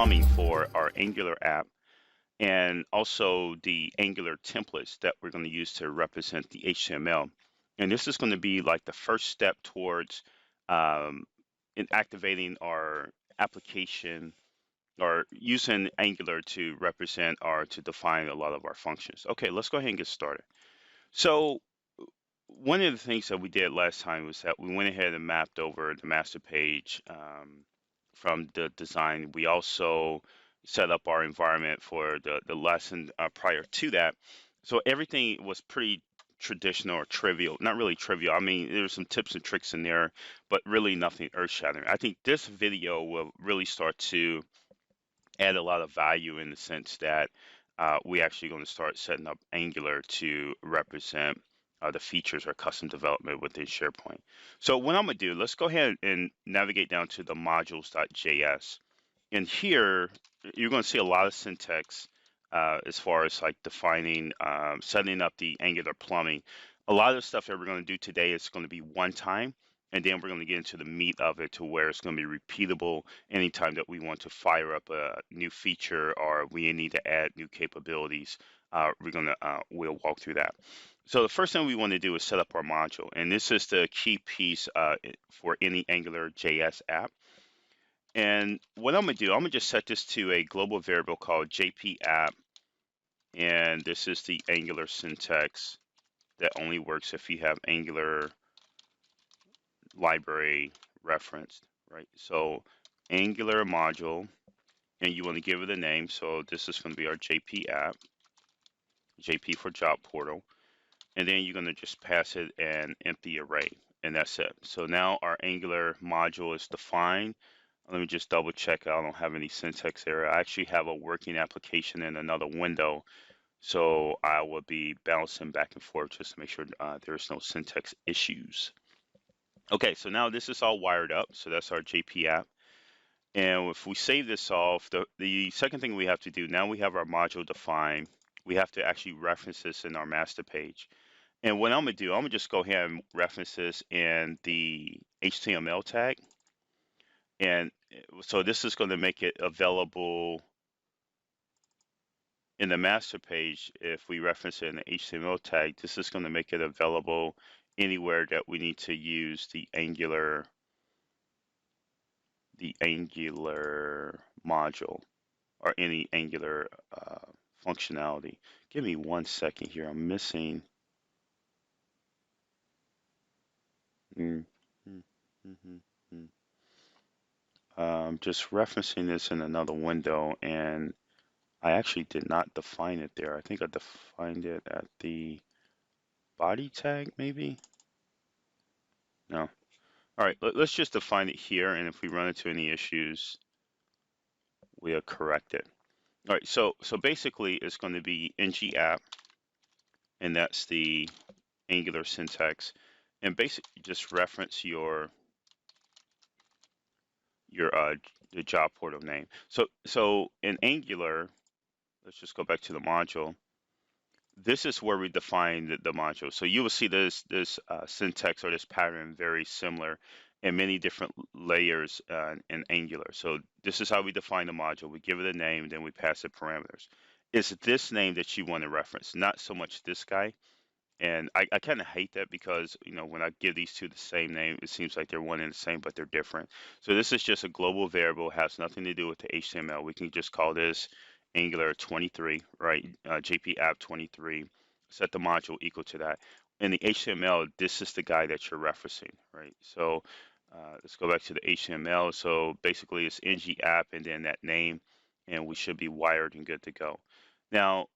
plumbing for our Angular app, and also the Angular templates that we're going to use to represent the HTML. And this is going to be like the first step towards in activating our application or using Angular to represent or to define a lot of our functions. Okay, let's go ahead and get started. So one of the things that we did last time was that we went ahead and mapped over the master page from the design. We also set up our environment for the lesson prior to that. So everything was pretty traditional or trivial. Not really trivial. I mean, there's some tips and tricks in there, but really nothing earth-shattering. I think this video will really start to add a lot of value in the sense that we actually going to start setting up Angular to represent the features or custom development within SharePoint. So what I'm going to do, let's go ahead and navigate down to the modules.js. And here, you're going to see a lot of syntax as far as like defining, setting up the Angular plumbing. A lot of the stuff that we're going to do today is going to be one time. And then we're going to get into the meat of it to where it's going to be repeatable anytime that we want to fire up a new feature or we need to add new capabilities. We'll walk through that. So the first thing we want to do is set up our module. And this is the key piece for any AngularJS app. And what I'm going to do, I'm going to just set this to a global variable called JP app. And this is the Angular syntax that only works if you have Angular library referenced, right? So Angular module, and you want to give it a name. So this is going to be our JP app, JP for job portal. And then you're going to just pass it an empty array, and that's it. So now our Angular module is defined. Let me just double check. I don't have any syntax error. I actually have a working application in another window. So I will be bouncing back and forth just to make sure there's no syntax issues. Okay, so now this is all wired up. So that's our JP app. And if we save this off, the second thing we have to do, now we have our module defined. We have to actually reference this in our master page. And what I'm going to do, I'm going to just go ahead and reference this in the HTML tag. And so this is going to make it available in the master page. If we reference it in the HTML tag, this is going to make it available anywhere that we need to use the Angular module or any Angular functionality. Give me 1 second here. I'm missing. Just referencing this in another window, and I actually did not define it there. I think I defined it at the body tag, maybe? No. All right, let's just define it here, and if we run into any issues, we'll correct it. All right, so basically it's going to be ng app, and that's the Angular syntax, and basically just reference the job portal name. So in Angular, let's just go back to the module. This is where we define the module. So you will see this syntax or this pattern very similar in many different layers in Angular. So this is how we define the module. We give it a name, then we pass it parameters. It's this name that you want to reference, not so much this guy. And I kind of hate that because, you know, when I give these two the same name, it seems like they're one and the same, but they're different. So this is just a global variable, has nothing to do with the HTML. We can just call this Angular 23, right? JP app 23, set the module equal to that. In the HTML, this is the guy that you're referencing, right? So let's go back to the HTML. So basically it's ng app and then that name, and we should be wired and good to go. Now,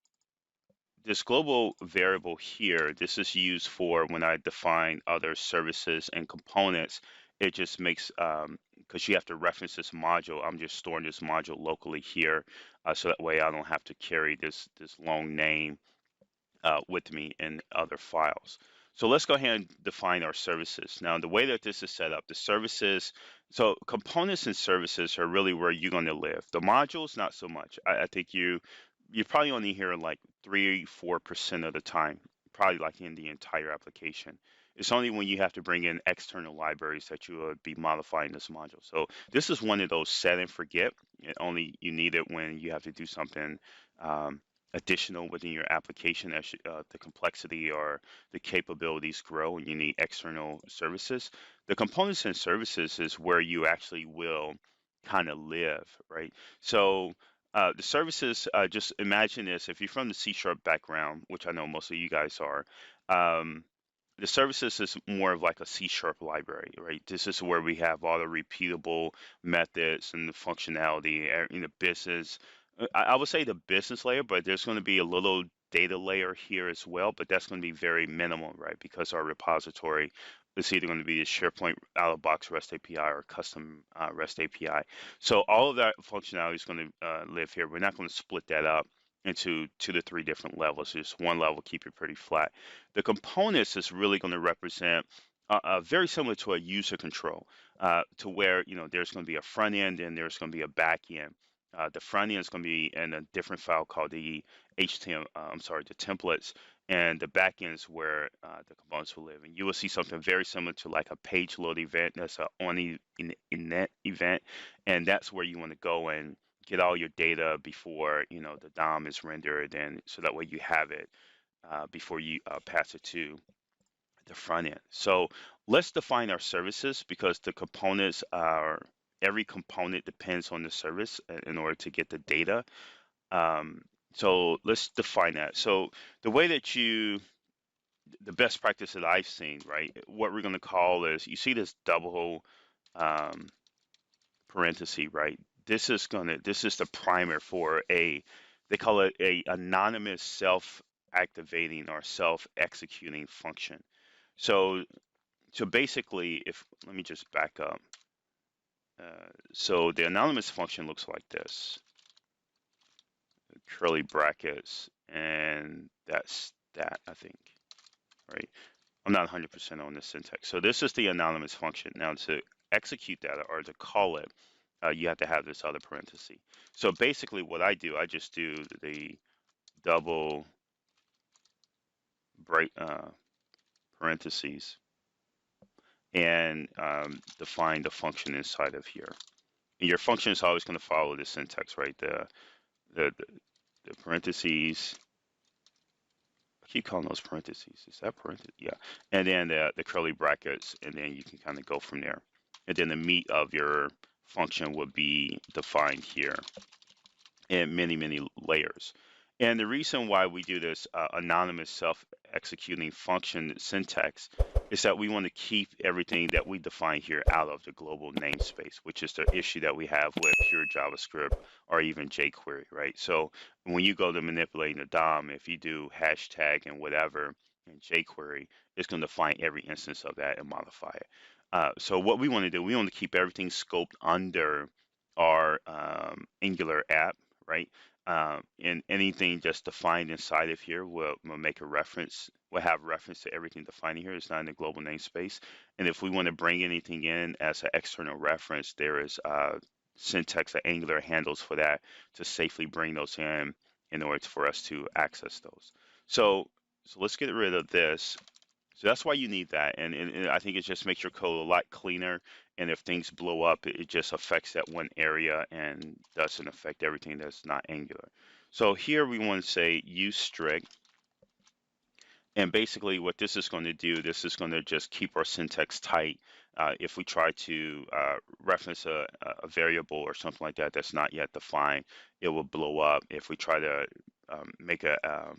this global variable here, this is used for when I define other services and components. It just makes, because you have to reference this module, I'm just storing this module locally here, so that way I don't have to carry this long name with me in other files. So let's go ahead and define our services. Now, the way that this is set up, the services, so components and services are really where you're going to live. The modules, not so much. I think you probably only hear like 3-4% of the time, probably like in the entire application. It's only when you have to bring in external libraries that you would be modifying this module. So this is one of those set and forget. Only you need it when you have to do something um, additional within your application as the complexity or the capabilities grow and you need external services. The components and services is where you actually will kind of live, right? So the services, just imagine this, if you're from the C# background, which I know most of you guys are, um, the services is more of like a C# library, right? This is where we have all the repeatable methods and the functionality in the business. I would say the business layer, but there's going to be a little data layer here as well, but that's going to be very minimal, right? Because our repository is either going to be the SharePoint out-of-box REST API or custom REST API. So all of that functionality is going to live here. We're not going to split that up into 2 to 3 different levels. Just one level, keep it pretty flat. The components is really going to represent very similar to a user control, to where there's going to be a front end and there's going to be a back end. The front end is going to be in a different file called the HTML. The templates, and the back end is where the components will live. And you will see something very similar to like a page load event. That's a on init event, and that's where you want to go and get all your data before the DOM is rendered, and so that way you have it before you pass it to the front end. So let's define our services because the components are every component depends on the service in order to get the data. Um, so let's define that. So the way that the best practice that I've seen, right? What we're going to call is you see this double um, parenthesis, right? This is the primer for they call it a anonymous self-activating or self-executing function. So basically, if let me just back up. So the anonymous function looks like this: curly brackets, and that's that, I think, right? I'm not 100% on the syntax. So this is the anonymous function. Now to execute that or to call it, you have to have this other parenthesis. So basically what I do, I just do the double break parentheses and define the function inside of here. And your function is always going to follow the syntax, right? The, the parentheses, I keep calling those parentheses. Is that parentheses? Yeah. And then the curly brackets, and then you can kind of go from there. And then the meat of your function would be defined here in many, many layers. And the reason why we do this anonymous self-executing function syntax is that we want to keep everything that we define here out of the global namespace, which is the issue that we have with pure JavaScript or even jQuery, right? So when you go to manipulating the DOM, if you do hashtag and whatever in jQuery, it's going to find every instance of that and modify it. So what we want to do, we want to keep everything scoped under our Angular app, right? And anything that's defined inside of here will make a reference, will have reference to everything defined here. It's not in the global namespace. And if we want to bring anything in as an external reference, there is syntax that Angular handles for that to safely bring those in order for us to access those. So let's get rid of this. So that's why you need that. And I think it just makes your code a lot cleaner. And if things blow up, it just affects that one area and doesn't affect everything that's not Angular. So here we want to say use strict. And basically what this is going to do, this is going to just keep our syntax tight. If we try to reference a variable or something like that that's not yet defined, it will blow up. If we try to make a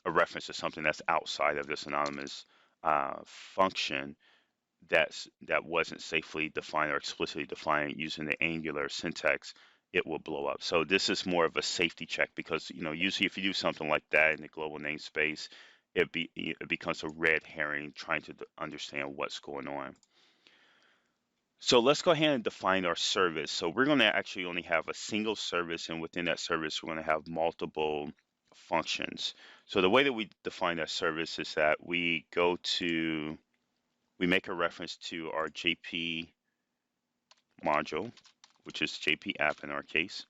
reference to something that's outside of this anonymous function that wasn't safely defined or explicitly defined using the Angular syntax, it will blow up. So this is more of a safety check because usually if you do something like that in the global namespace, it becomes a red herring trying to understand what's going on. So let's go ahead and define our service. So we're going to actually only have a single service, and within that service, we're going to have multiple functions. So the way that we define that service is that we make a reference to our JP module, which is JP app in our case.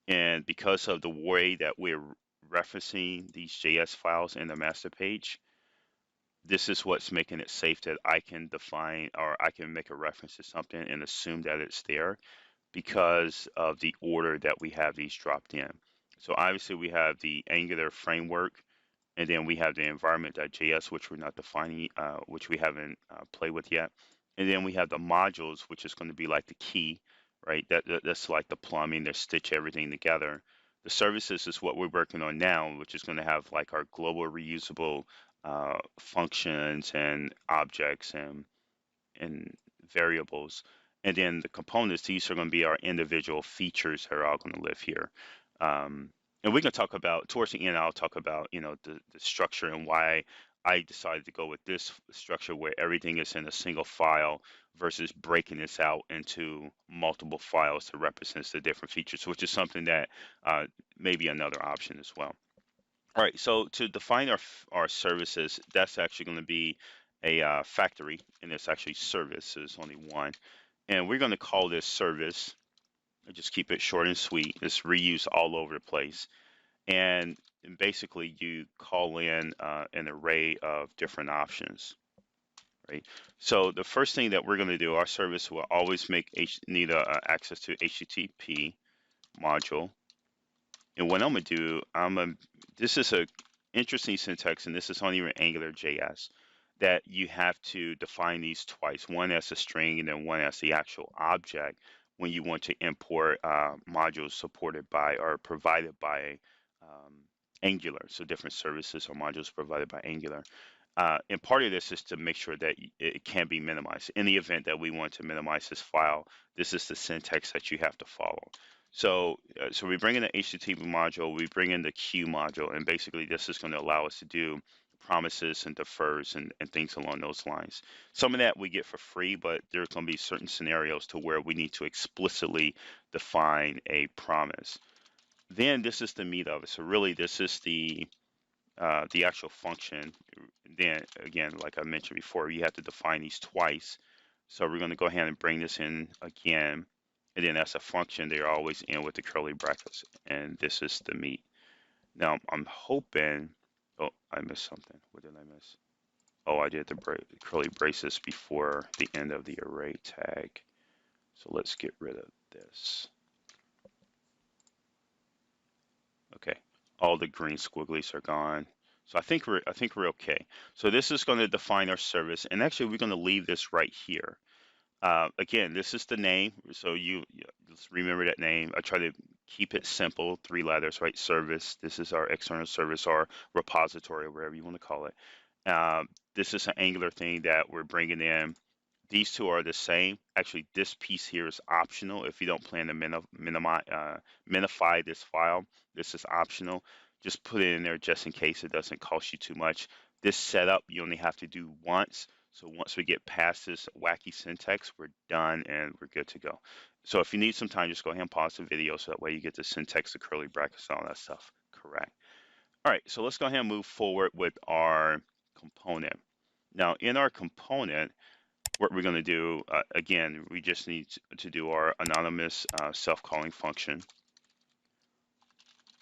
And because of the way that we're referencing these JS files in the master page, this is what's making it safe that I can define or I can make a reference to something and assume that it's there because of the order that we have these dropped in. So obviously we have the Angular framework, and then we have the environment.js, which we're not defining, which we haven't played with yet. And then we have the modules, which is going to be like the key, right? That's like the plumbing that stitch everything together. The services is what we're working on now, which is going to have like our global reusable functions and objects and variables. And then the components, these are going to be our individual features that are all going to live here. And we can talk about, towards the end, I'll talk about, the structure and why I decided to go with this structure where everything is in a single file versus breaking this out into multiple files that represents the different features, which is something that may be another option as well. All right, so to define our services, that's actually going to be a factory, and it's actually service. There's only one, and we're going to call this service. I just keep it short and sweet. It's reused all over the place, and basically you call in an array of different options, right? So the first thing that we're going to do, our service will always need access to HTTP module. And what I'm gonna do, this is a interesting syntax, and this is only in AngularJS, that you have to define these twice, one as a string and then one as the actual object when you want to import modules supported by or provided by Angular. So different services or modules provided by Angular. And part of this is to make sure that it can be minimized. In the event that we want to minimize this file, this is the syntax that you have to follow. So we bring in the HTTP module, we bring in the queue module, and basically this is going to allow us to do promises and defers and things along those lines. Some of that we get for free, but there's going to be certain scenarios to where we need to explicitly define a promise. Then this is the meat of it. So really this is the actual function. Then again, like I mentioned before, you have to define these twice. So we're going to go ahead and bring this in again. And then as a function, they're always in with the curly brackets. And this is the meat. Now I'm hoping, oh, I missed something. What did I miss? Oh, I did the curly braces before the end of the array tag. So let's get rid of this. Okay, all the green squigglies are gone. So I think we're okay. So this is going to define our service, and actually we're going to leave this right here. Again, this is the name, so you just remember that name. I try to keep it simple, 3 letters, right? Service. This is our external service, our repository, or whatever you want to call it. This is an Angular thing that we're bringing in. These two are the same. Actually, this piece here is optional. If you don't plan to minify this file, this is optional. Just put it in there just in case it doesn't cost you too much. This setup you only have to do once. So once we get past this wacky syntax, we're done and we're good to go. So if you need some time, just go ahead and pause the video so that way you get the syntax, the curly brackets, all that stuff correct. All right, so let's go ahead and move forward with our component. Now in our component, what we're going to do, again, we just need to do our anonymous self-calling function.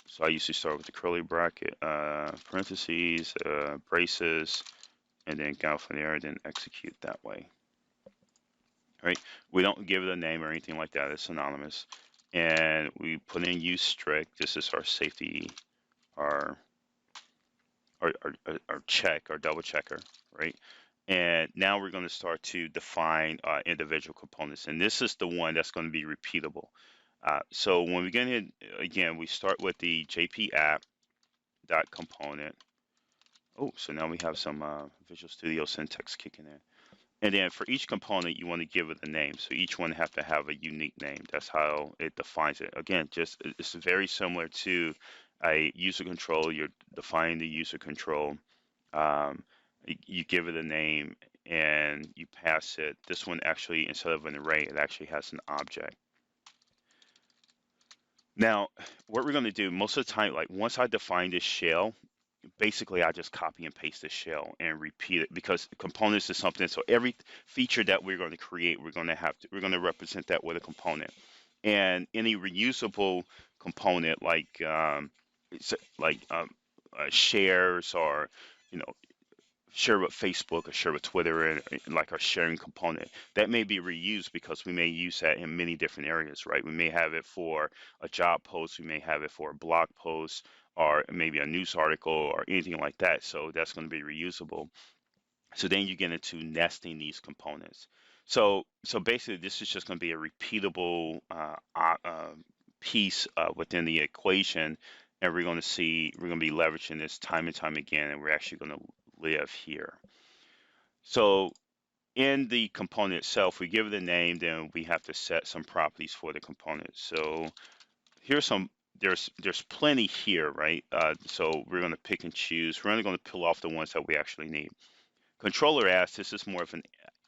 So I usually start with the curly bracket, parentheses, braces, and then go from there, then execute that way. All right, we don't give it a name or anything like that. It's anonymous. And we put in use strict. This is our safety, our check, our double checker, right? And now we're going to start to define individual components. And this is the one that's going to be repeatable. So when we get in, again, we start with the JP app dot component. Oh, so now we have some Visual Studio syntax kicking in. And then for each component, you want to give it a name. So each one have to have a unique name. That's how it defines it. Again, just it's very similar to a user control. You're defining the user control. You give it a name and you pass it. This one actually, instead of an array, it actually has an object. Now, what we're going to do most of the time, like once I define this shell, basically I just copy and paste the shell and repeat it because components is something. So every feature that we're going to create, we're going to represent that with a component. And any reusable component like shares or share with Facebook or share with Twitter, and like our sharing component that may be reused because we may use that in many different areas, right? We may have it for a job post, we may have it for a blog post, or maybe a news article or anything like that. So that's going to be reusable. So then you get into nesting these components. So basically, this is just going to be a repeatable piece within the equation, and we're going to be leveraging this time and time again, and we're actually going to live here. So in the component itself, we give it a name, then we have to set some properties for the component. So here's some, there's plenty here, right? So we're going to pick and choose. We're only going to pull off the ones that we actually need. Controller asks, this is more of an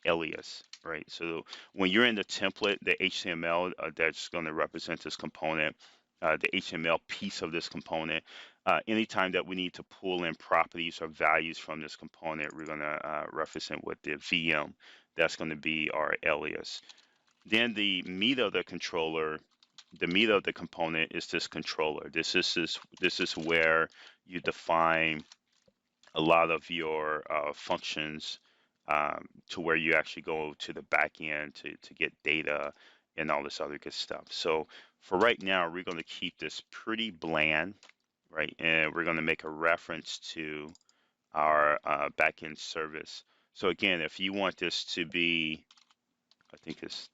alias, right? So when you're in the template, the HTML that's going to represent this component, the HTML piece of this component, anytime that we need to pull in properties or values from this component, we're going to reference it with the VM. That's going to be our alias. Then the meat of the controller, the meat of the component is this controller. This is where you define a lot of your functions to where you actually go to the back end to get data and all this other good stuff. So for right now, we're going to keep this pretty bland, right? And we're going to make a reference to our backend service. So again, if you want this to be, I think it's,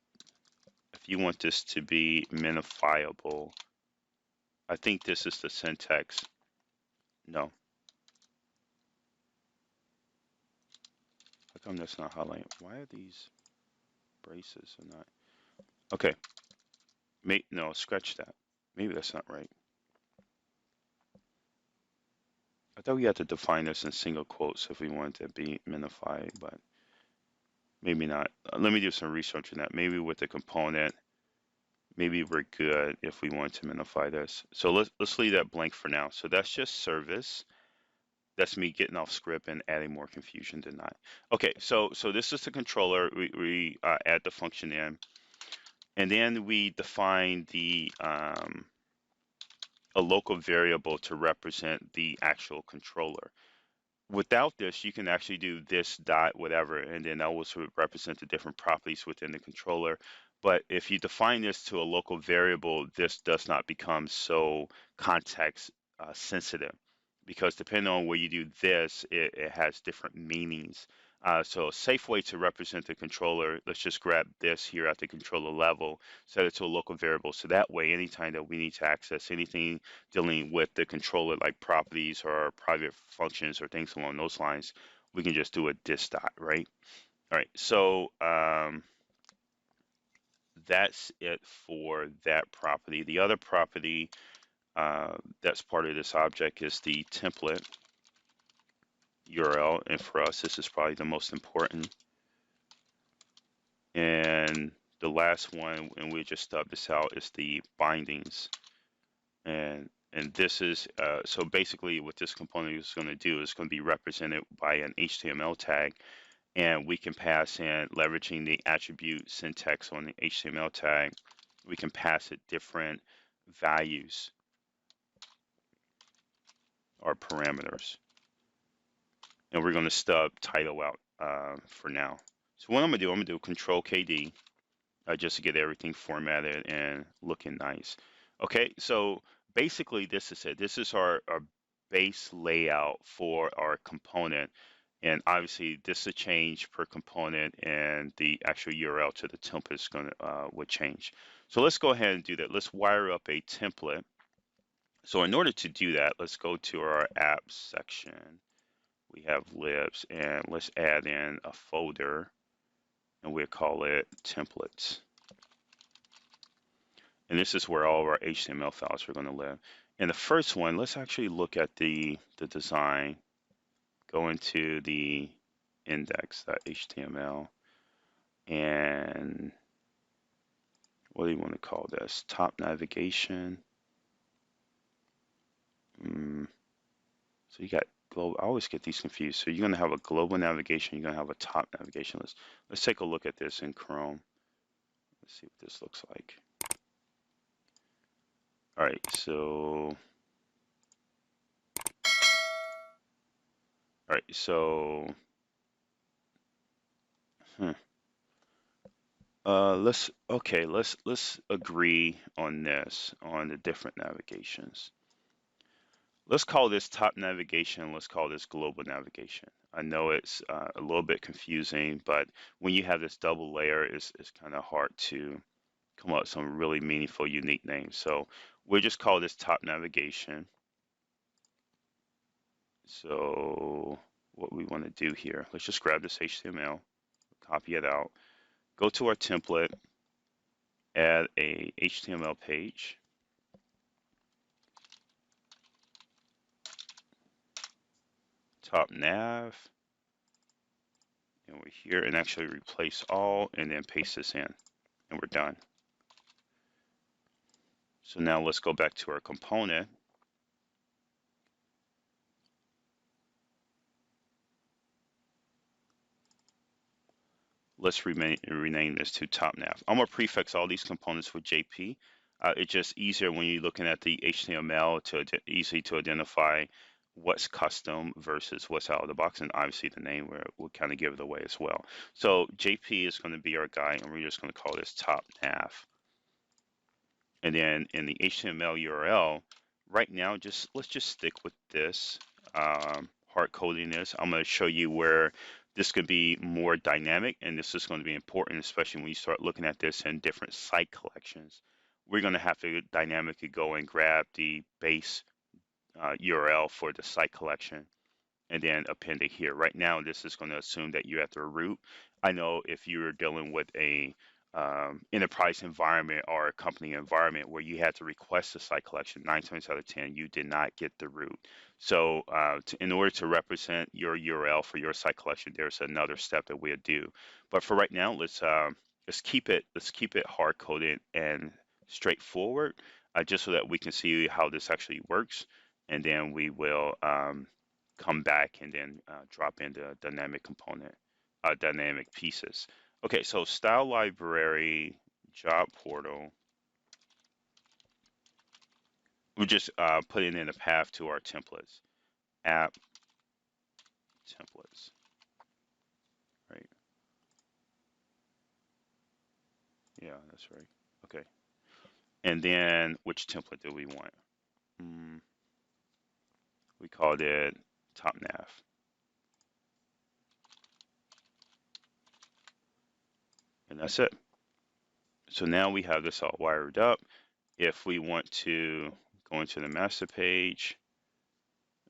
if you want this to be minifiable, I think this is the syntax. No, how come that's not highlighted? Why are these braces or not? Okay, no, scratch that. Maybe that's not right. I thought we had to define this in single quotes if we wanted to be minified, but maybe not. Let me do some research on that. Maybe with the component, maybe we're good if we want to minify this. So let's leave that blank for now. So that's just service. That's me getting off script and adding more confusion than not. Okay, so this is the controller. We add the function in, and then we define the a local variable to represent the actual controller. Without this, you can actually do this dot whatever, and then that will sort of represent the different properties within the controller. But if you define this to a local variable, this does not become so context sensitive, because depending on where you do this, it has different meanings. So a safe way to represent the controller, let's just grab this here at the controller level, set it to a local variable. So that way, anytime that we need to access anything dealing with the controller, like properties or private functions or things along those lines, we can just do a dis dot, right? All right, so that's it for that property. The other property that's part of this object is the template URL, and for us, this is probably the most important. And the last one, and we just stub this out, is the bindings. And this is, so basically what this component is going to do is going to be represented by an HTML tag, and we can pass in, leveraging the attribute syntax on the HTML tag, we can pass it different values or parameters. And we're going to stub title out for now. So what I'm going to do Control KD just to get everything formatted and looking nice. Okay, so basically this is it. This is our base layout for our component. And obviously this will change per component, and the actual URL to the template is going to would change. So let's go ahead and do that. Let's wire up a template. So in order to do that, let's go to our apps section. We have libs, and let's add in a folder, and we'll call it templates. And this is where all of our HTML files are going to live. And the first one, let's actually look at the design. Go into the index.html, and what do you want to call this? Top navigation. So you got global. I always get these confused. So you're going to have a global navigation. You're going to have a top navigation. Let's take a look at this in Chrome. Let's see what this looks like. All right, so right, so let's agree on this, on the different navigations. Let's call this top navigation. Let's call this global navigation. I know it's a little bit confusing, but when you have this double layer, it's kind of hard to come up with some really meaningful, unique names. So we'll just call this top navigation. So what we want to do here, let's just grab this HTML, copy it out, go to our template, add a HTML page, top nav, and we're here, and actually replace all, and then paste this in, and we're done. So now let's go back to our component. Let's rename this to top nav. I'm gonna prefix all these components with JP. It's just easier when you're looking at the HTML to easy to identify what's custom versus what's out of the box, and obviously the name will kind of give it away as well. So JP is going to be our guide, and we're just going to call this top nav. And then in the HTML URL, right now, let's just stick with this hard coding this. I'm going to show you where this could be more dynamic, and this is going to be important, especially when you start looking at this in different site collections. We're going to have to dynamically go and grab the base URL for the site collection and then append it here. Right now, this is going to assume that you're at the root. I know if you're dealing with a enterprise environment or a company environment where you had to request a site collection, 9 times out of 10, you did not get the root. So in order to represent your URL for your site collection, there's another step that we'll do. But for right now, let's keep it hard coded and straightforward, just so that we can see how this actually works, and then we will come back and then drop in the dynamic component, dynamic pieces. Okay, so style library, job portal. We're just putting in a path to our templates, app templates, right? Yeah, that's right. Okay, and then which template do we want? We called it top nav. And that's it. So now we have this all wired up. If we want to go into the master page,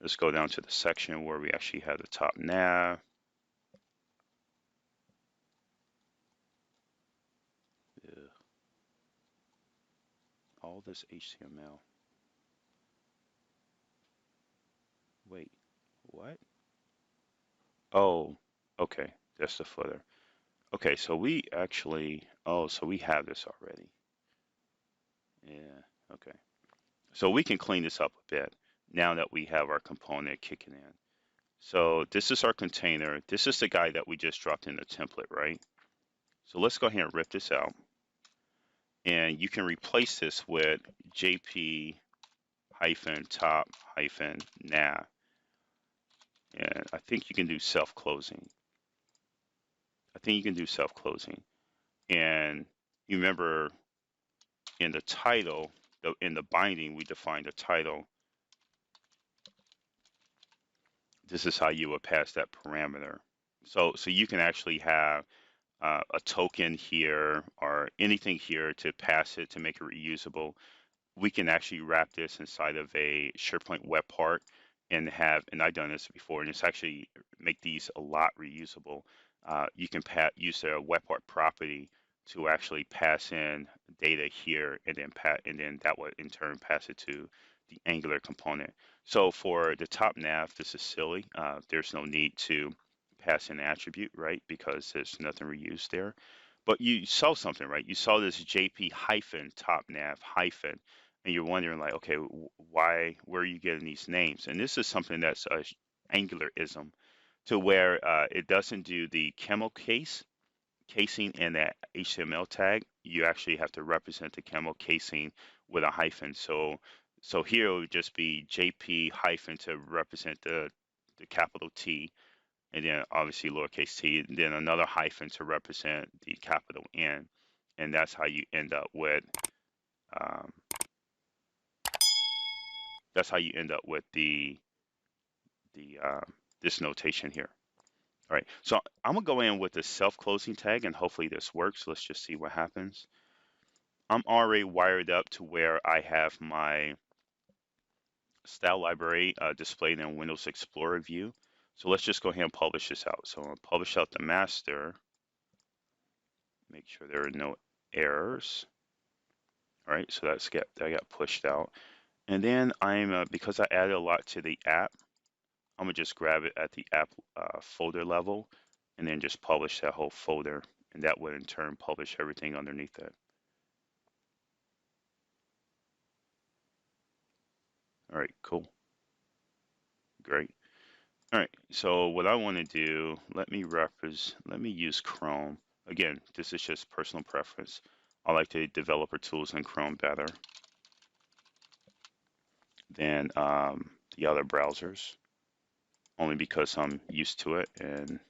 let's go down to the section where we actually have the top nav. Ugh. All this HTML. Wait, what? Oh, okay, that's the footer. Okay, so we actually, so we have this already. Yeah, okay. So we can clean this up a bit now that we have our component kicking in. So this is our container. This is the guy that we just dropped in the template, right? So let's go ahead and rip this out. And you can replace this with JP top nav. And I think you can do self-closing. And you remember in the title, in the binding, we defined the title. This is how you would pass that parameter. So you can actually have a token here or anything here to pass it to make it reusable. We can actually wrap this inside of a SharePoint web part and I've done this before, and it's actually make these a lot reusable. You can use the web part property to actually pass in data here, and then that would in turn pass it to the Angular component. So for the top nav, this is silly. There's no need to pass in attribute, right? Because there's nothing reused there. But you saw something, right? You saw this JP top nav and you're wondering like, okay, where are you getting these names? And this is something that's a Angularism, to where it doesn't do the camel casing in that HTML tag. You actually have to represent the camel casing with a hyphen. So here it would just be JP hyphen to represent the a capital T, and then obviously lowercase t, and then another hyphen to represent the capital N, and that's how you end up with um, the this notation here. All right, so I'm gonna go in with the self-closing tag, and hopefully this works. Let's just see what happens. I'm already wired up to where I have my style library displayed in Windows Explorer view. So let's just go ahead and publish this out. So I'm gonna publish out the master, make sure there are no errors. All right, so that got pushed out. And then because I added a lot to the app, I'm gonna just grab it at the app folder level and then just publish that whole folder. And that would in turn publish everything underneath it. All right, cool, great. All right, so what I want to do, let me use Chrome. Again, this is just personal preference. I like the developer tools in Chrome better than the other browsers, only because I'm used to it and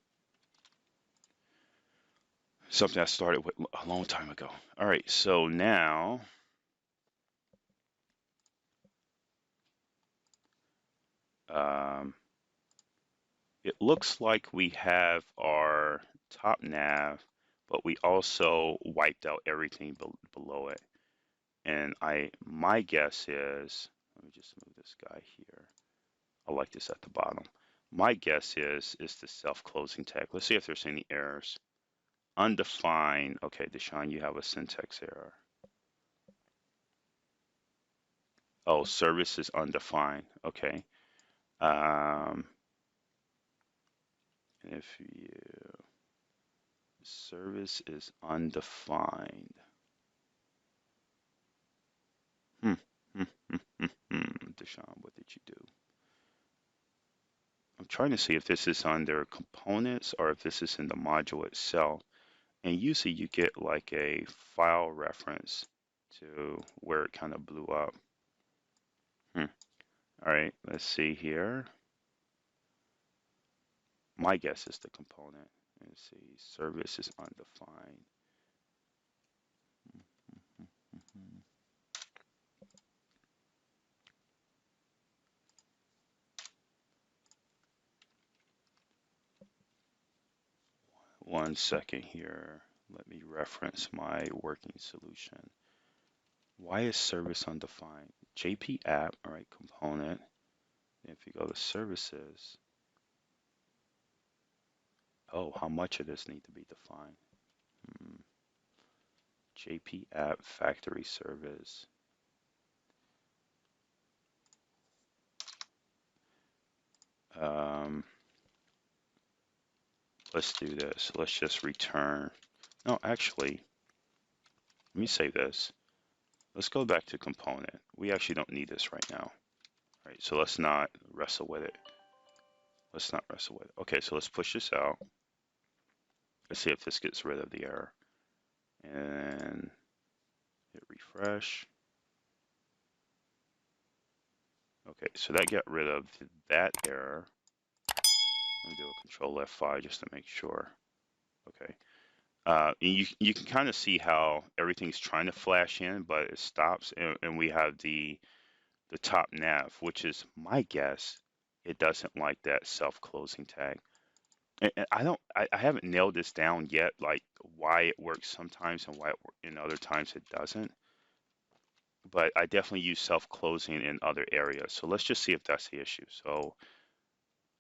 something I started with a long time ago. All right, so now it looks like we have our top nav, but we also wiped out everything below it. And my guess is, let me just move this guy here. I like this at the bottom. My guess is the self-closing tag. Let's see if there's any errors. Undefined. Okay, Deshaun, you have a syntax error. Oh, service is undefined. Okay. If service is undefined. Deshaun, what did you do? I'm trying to see if this is under components or if this is in the module itself. And usually you get like a file reference to where it kind of blew up. All right, let's see here. My guess is the component. Let's see, service is undefined. One second here. Let me reference my working solution. Why is service undefined? JP app, all right, component. If you go to services, oh, how much of this need to be defined? JP app factory service. Let's do this. Let's just return. No, actually, let me save this. Let's go back to component. We actually don't need this right now. All right, so let's not wrestle with it. Let's not wrestle with it. Okay, so let's push this out. Let's see if this gets rid of the error. And hit refresh. Okay, so that got rid of that error. Let me do a control F5 just to make sure. Okay. And you can kind of see how everything's trying to flash in, but it stops, and we have the top nav, which is my guess. It doesn't like that self-closing tag. And I haven't nailed this down yet, like why it works sometimes and why in other times it doesn't. But I definitely use self-closing in other areas. So let's just see if that's the issue. So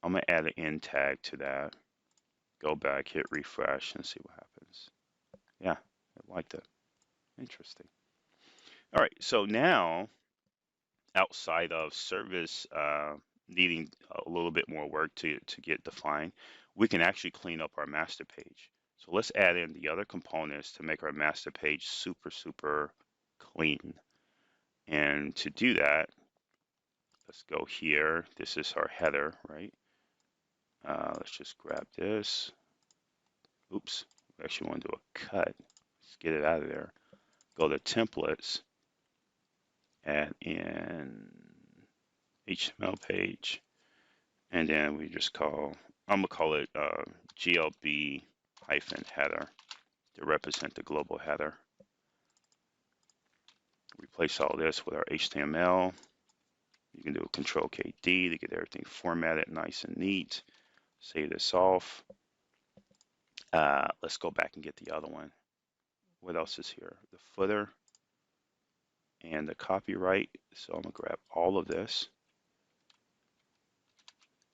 I'm gonna add an end tag to that. Go back, hit refresh, and see what happens. Yeah, I liked it. Interesting. All right, so now outside of service needing a little bit more work to get defined, we can actually clean up our master page. So let's add in the other components to make our master page super, super clean. And to do that, let's go here. This is our header, right? Let's just grab this. Oops, we actually want to do a cut. Let's get it out of there. Go to templates, add in HTML page, And then we just I'm gonna call it GLB hyphen header to represent the global header. Replace all this with our HTML. You can do a Control K D to get everything formatted nice and neat. Save this off. Let's go back and get the other one. What else is here? The footer and the copyright. So I'm gonna grab all of this,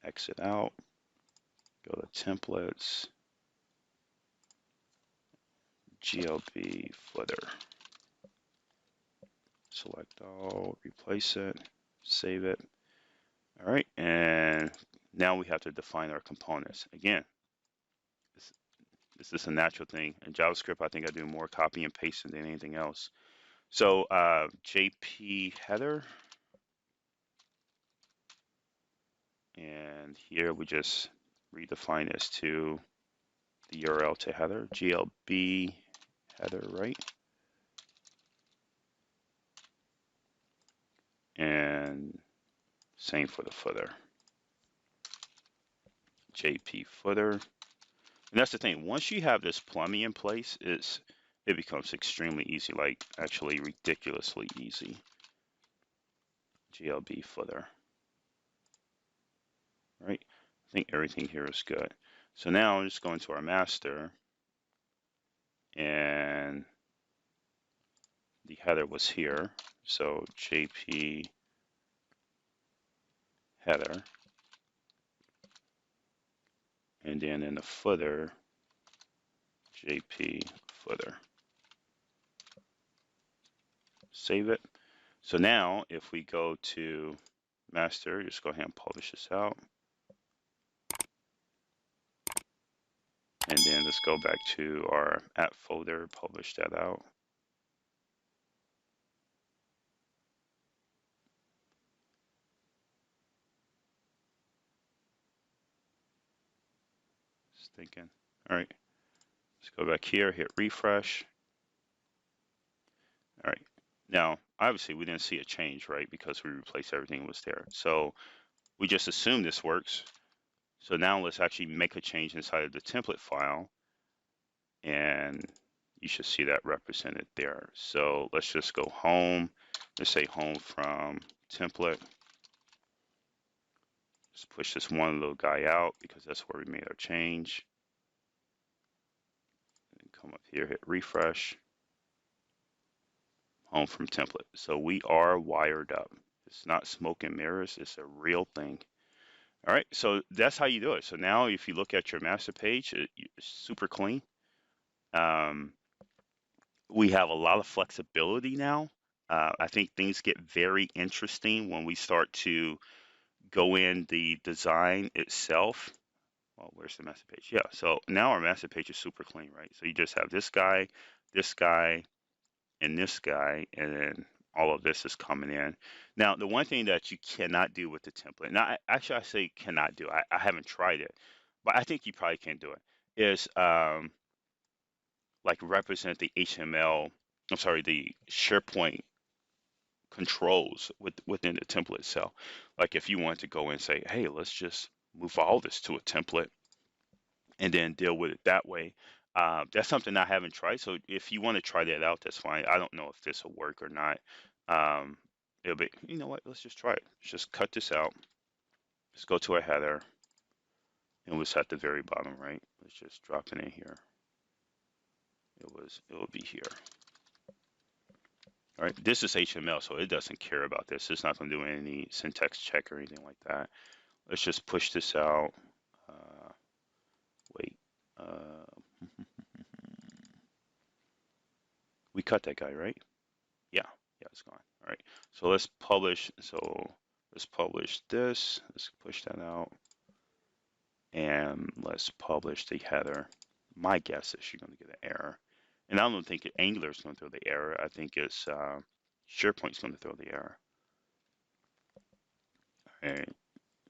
exit out, go to templates, GLB footer. Select all, replace it, save it. All right, and now we have to define our components. Again, this is a natural thing. In JavaScript, I think I do more copy and pasting than anything else. So JP header, and here we just redefine this to the URL to header, GLB header, right? And same for the footer, JP footer. And that's the thing. Once you have this plumbing in place, it becomes extremely easy, like actually ridiculously easy. GLB footer. Right? I think everything here is good. So now I'm just going to our master, and the header was here. So JP header, and then in the footer, JP footer. Save it. So now if we go to master, just go ahead and publish this out. And then let's go back to our app folder, publish that out. Just thinking. All right, let's go back here, hit refresh. All right, now obviously we didn't see a change, right? Because we replaced everything that was there. So we just assume this works. So now let's actually make a change inside of the template file, and you should see that represented there. So let's just go home. Let's say home from template. Just push this one little guy out because that's where we made our change. And come up here, hit refresh. Home from template. So we are wired up. It's not smoke and mirrors. It's a real thing. All right, so that's how you do it. So now if you look at your master page, it's super clean. We have a lot of flexibility now. I think things get very interesting when we start to go in the design itself. Well, where's the master page? Yeah, so now our master page is super clean, right? So you just have this guy, and this guy, and then all of this is coming in. Now, the one thing that you cannot do with the template, now actually I say cannot do, I haven't tried it, but I think you probably can do it, is like represent the HTML, I'm sorry, the SharePoint controls within the template itself. Like if you want to go and say, hey, let's just move all this to a template and then deal with it that way. That's something I haven't tried. So if you want to try that out, that's fine. I don't know if this will work or not. It'll be, you know what, let's just try it. Let's just cut this out. Let's go to our header. It was at the very bottom, right? Let's just drop it in here. It will be here. All right, this is HTML, so it doesn't care about this. It's not going to do any syntax check or anything like that. Let's just push this out. Wait. We cut that guy, right? Yeah, it's gone. All right, so let's publish. So let's publish this. Let's push that out. And let's publish the header. My guess is you're going to get an error. And I don't think Angular is going to throw the error. I think it's SharePoint's going to throw the error. And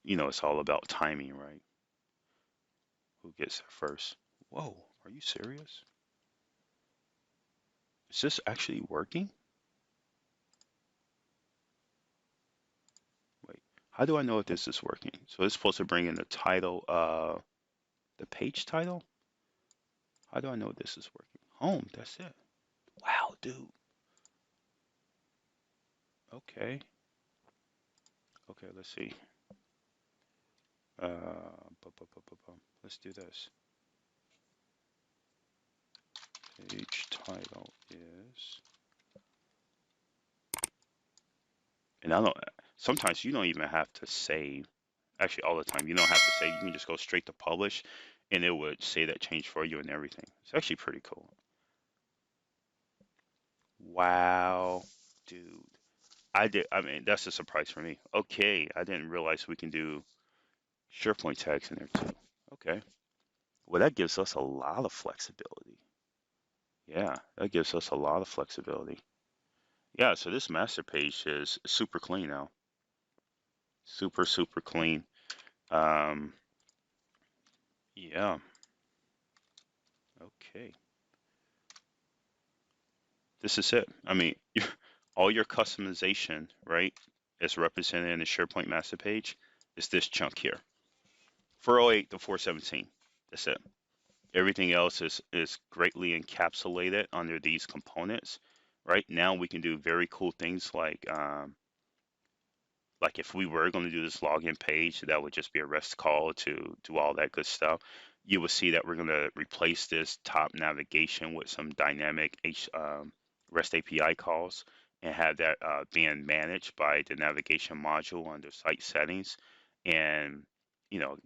you know, it's all about timing, right? Who gets there first? Whoa, are you serious? Is this actually working? Wait, How do I know if this is working? So it's supposed to bring in the title, the page title. How do I know this is working? Home, that's it. Wow, dude. Okay. Okay, let's see. Let's do this. Page title is, and I don't, sometimes you don't even have to save. Actually, all the time, you don't have to save. You can just go straight to publish and it would say that change for you and everything. It's actually pretty cool. Wow, dude. I mean, that's a surprise for me. Okay, I didn't realize we can do SharePoint tags in there too. Okay. Well, that gives us a lot of flexibility. Yeah, that gives us a lot of flexibility. Yeah, so this master page is super clean now. Super, super clean. Um, yeah, okay. This is it. I mean, all your customization, right, is represented in the SharePoint master page is this chunk here. 408 to 417. That's it. Everything else is greatly encapsulated under these components. Right now, we can do very cool things like if we were going to do this login page, that would just be a REST call to do all that good stuff. You will see that we're going to replace this top navigation with some dynamic REST API calls and have that being managed by the navigation module under site settings, and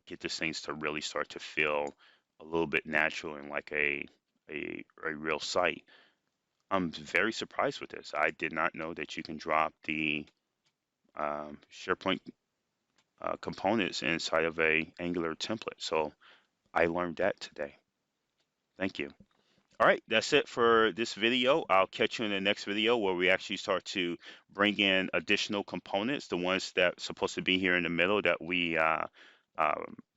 get these things to really start to feel a little bit natural and like a real site. I'm very surprised with this. I did not know that you can drop the SharePoint components inside of a Angular template. So I learned that today. Thank you. All right, that's it for this video. I'll catch you in the next video where we actually start to bring in additional components, the ones that supposed to be here in the middle that we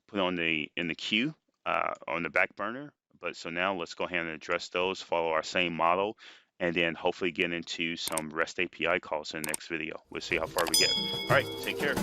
put on in the queue on the back burner. But so now let's go ahead and address those, follow our same model, and then hopefully get into some REST API calls in the next video. We'll see how far we get. All right, take care.